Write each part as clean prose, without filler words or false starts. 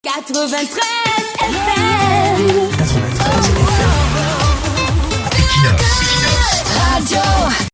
93 FM. 93 Equinox Radio.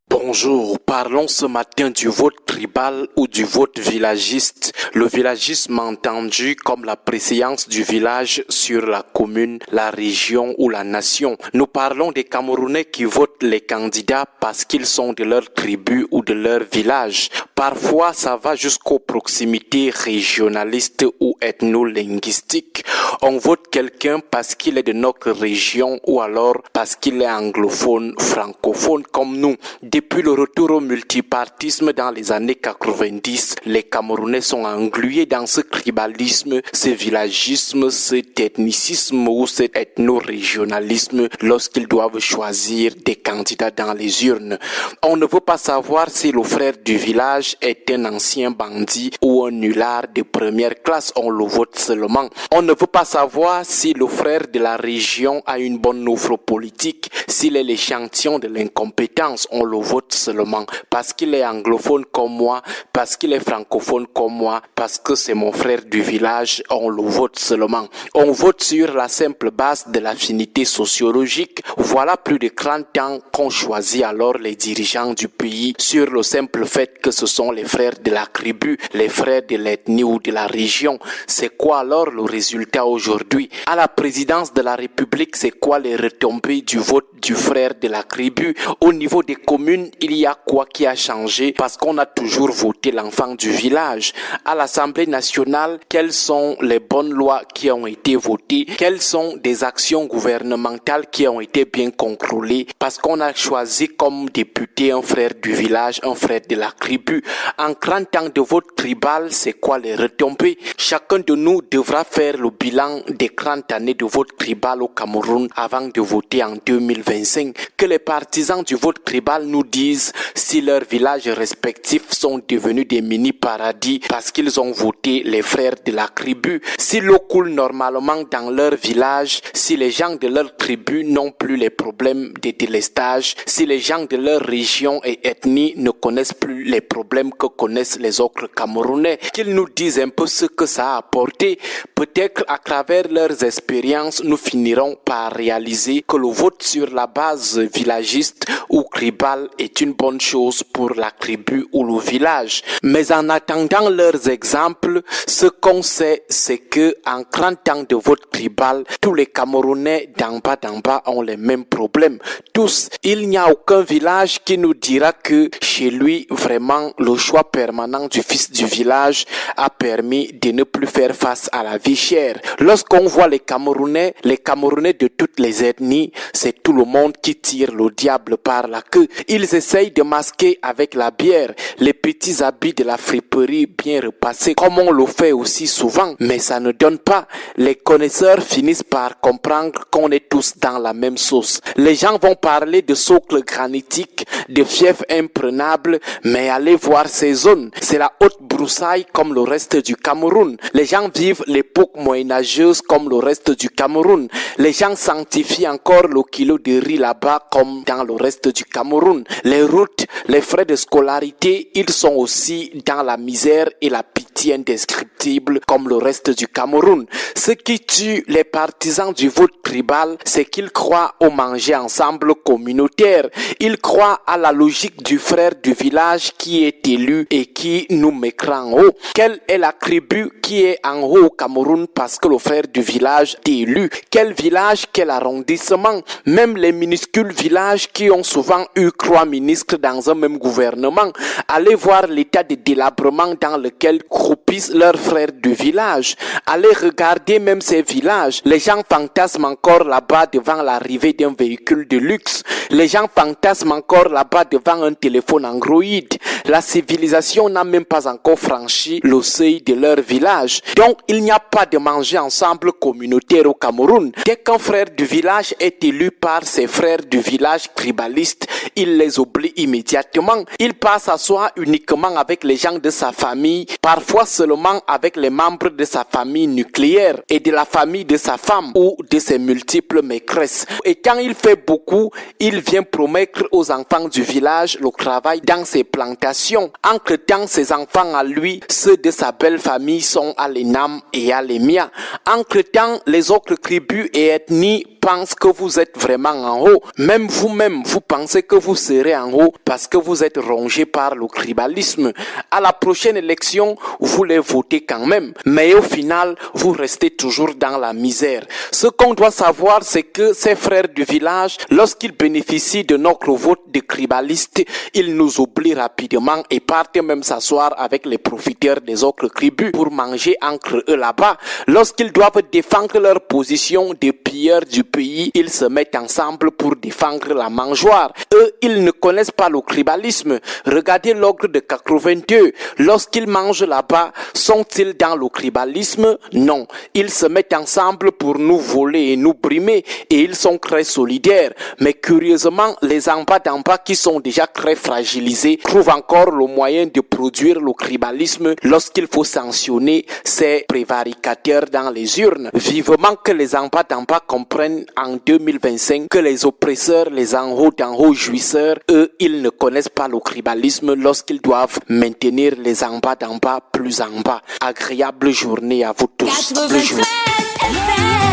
Bonjour, parlons ce matin du vote tribal ou du vote villagiste. Le villagisme entendu comme la préséance du village sur la commune, la région ou la nation. Nous parlons des Camerounais qui votent les candidats parce qu'ils sont de leur tribu ou de leur village. Parfois, ça va jusqu'aux proximités régionalistes ou ethno-linguistiques. On vote quelqu'un parce qu'il est de notre région ou alors parce qu'il est anglophone, francophone comme nous. Depuis le retour au multipartisme dans les années 90, les Camerounais sont englués dans ce tribalisme, ce villagisme, cet ethnicisme ou cet ethno-régionalisme lorsqu'ils doivent choisir des candidats dans les urnes. On ne veut pas savoir si le frère du village est un ancien bandit ou un nulard de première classe, on le vote seulement. On ne veut pas savoir si le frère de la région a une bonne offre politique, s'il est l'échantillon de l'incompétence, on le vote seulement parce qu'il est anglophone comme moi, parce qu'il est francophone comme moi, parce que c'est mon frère du village, on le vote seulement. On vote sur la simple base de l'affinité sociologique. Voilà plus de 30 ans qu'on choisit alors les dirigeants du pays sur le simple fait que ce sont les frères de la tribu, les frères de l'ethnie ou de la région. C'est quoi alors le résultat aujourd'hui? À la présidence de la République, c'est quoi les retombées du vote du frère de la tribu? Au niveau des communes, il y a quoi qui a changé parce qu'on a toujours voté l'enfant du village? À l'Assemblée nationale, quelles sont les bonnes lois qui ont été votées? Quelles sont des actions gouvernementales qui ont été bien contrôlées parce qu'on a choisi comme député un frère du village, un frère de la tribu? En 30 ans de vote tribal, c'est quoi les retombées? Chacun de nous devra faire le bilan des 30 années de vote tribal au Cameroun avant de voter en 2025. Que les partisans du vote tribal nous disent si leurs villages respectifs sont devenus des mini-paradis parce qu'ils ont voté les frères de la tribu, si l'eau coule normalement dans leur village, si les gens de leur tribu n'ont plus les problèmes de délestage, si les gens de leur région et ethnie ne connaissent plus les problèmes que connaissent les autres Camerounais, qu'ils nous disent un peu ce que ça a apporté. Peut-être à travers leurs expériences, nous finirons par réaliser que le vote sur la base villagiste ou tribal est une bonne chose pour la tribu ou le village. Mais en attendant leurs exemples, ce qu'on sait, c'est que en 30 ans de vote tribal, tous les Camerounais d'en bas ont les mêmes problèmes. Tous. Il n'y a aucun village qui nous dira que chez lui, vraiment, le choix permanent du fils du village a permis de ne plus faire face à la vie chère. Lorsqu'on voit les Camerounais de toutes les ethnies, c'est tout le monde qui tire le diable par la queue. Ils essayent de masquer avec la bière les petits habits de la friperie bien repassés, comme on le fait aussi souvent, mais ça ne donne pas. Les connaisseurs finissent par comprendre qu'on est tous dans la même sauce. Les gens vont parler de socles granitiques, de fiefs imprenables, mais allez voir ces zones. C'est la haute broussaille comme le reste du Cameroun. Les gens vivent l'époque moyenâgeuse comme le reste du Cameroun. Les gens sanctifient encore le kilo de riz là-bas comme dans le reste du Cameroun. Les routes, les frais de scolarité, ils sont aussi dans la misère et la pitié indescriptible comme le reste du Cameroun. Ce qui tue les partisans du vote tribal, c'est qu'ils croient au manger ensemble communautaire. Ils croient à la logique du frère du village qui est élu et qui nous mettra en haut. Quelle est la tribu qui est en haut au Cameroun parce que le frère du village est élu? Quel village, quel arrondissement? Même les minuscules villages qui ont souvent eu 3 ministres dans un même gouvernement. Allez voir l'état de délabrement dans lequel croupissent leurs frères du village. Allez regarder même ces villages. Les gens fantasment encore là-bas devant l'arrivée d'un véhicule de luxe. Les gens fantasment encore là-bas devant un téléphone Android. La civilisation n'a même pas encore franchi le seuil de leur village. Donc, il n'y a pas de manger ensemble communautaire au Cameroun. Dès qu'un frère du village est élu par ses frères du village tribalistes, il les oublie immédiatement. Il passe à soi uniquement avec les gens de sa famille, parfois seulement seulement avec les membres de sa famille nucléaire et de la famille de sa femme ou de ses multiples maîtresses. Et quand il fait beaucoup, il vient promettre aux enfants du village le travail dans ses plantations. Entre-temps, ses enfants à lui, ceux de sa belle famille, sont à l'ENAM et à l'EMIA. Entre-temps, les autres tribus et ethnies pensent que vous êtes vraiment en haut. Même vous-même, vous pensez que vous serez en haut parce que vous êtes rongé par le tribalisme. À la prochaine élection, vous les votez quand même. Mais au final, vous restez toujours dans la misère. Ce qu'on doit savoir, c'est que ces frères du village, lorsqu'ils bénéficient de notre vote de tribalistes, ils nous oublient rapidement et partent même s'asseoir avec les profiteurs des autres tribus pour manger entre eux là-bas. Lorsqu'ils doivent défendre leur position de pilleurs du pays, ils se mettent ensemble pour défendre la mangeoire. Eux, ils ne connaissent pas le tribalisme. Regardez l'ogre de 82. Lorsqu'ils mangent là-bas, sont-ils dans le tribalisme? Non. Ils se mettent ensemble pour nous voler et nous brimer et ils sont très solidaires. Mais curieusement, les en bas qui sont déjà très fragilisés trouvent encore le moyen de produire le tribalisme lorsqu'il faut sanctionner ces prévaricateurs dans les urnes. Vivement que les en bas comprennent en 2025 que les oppresseurs, les en haut jouisseurs, eux, ils ne connaissent pas le tribalisme lorsqu'ils doivent maintenir les en bas plus en bas. Agréable journée à vous tous. 93 FM.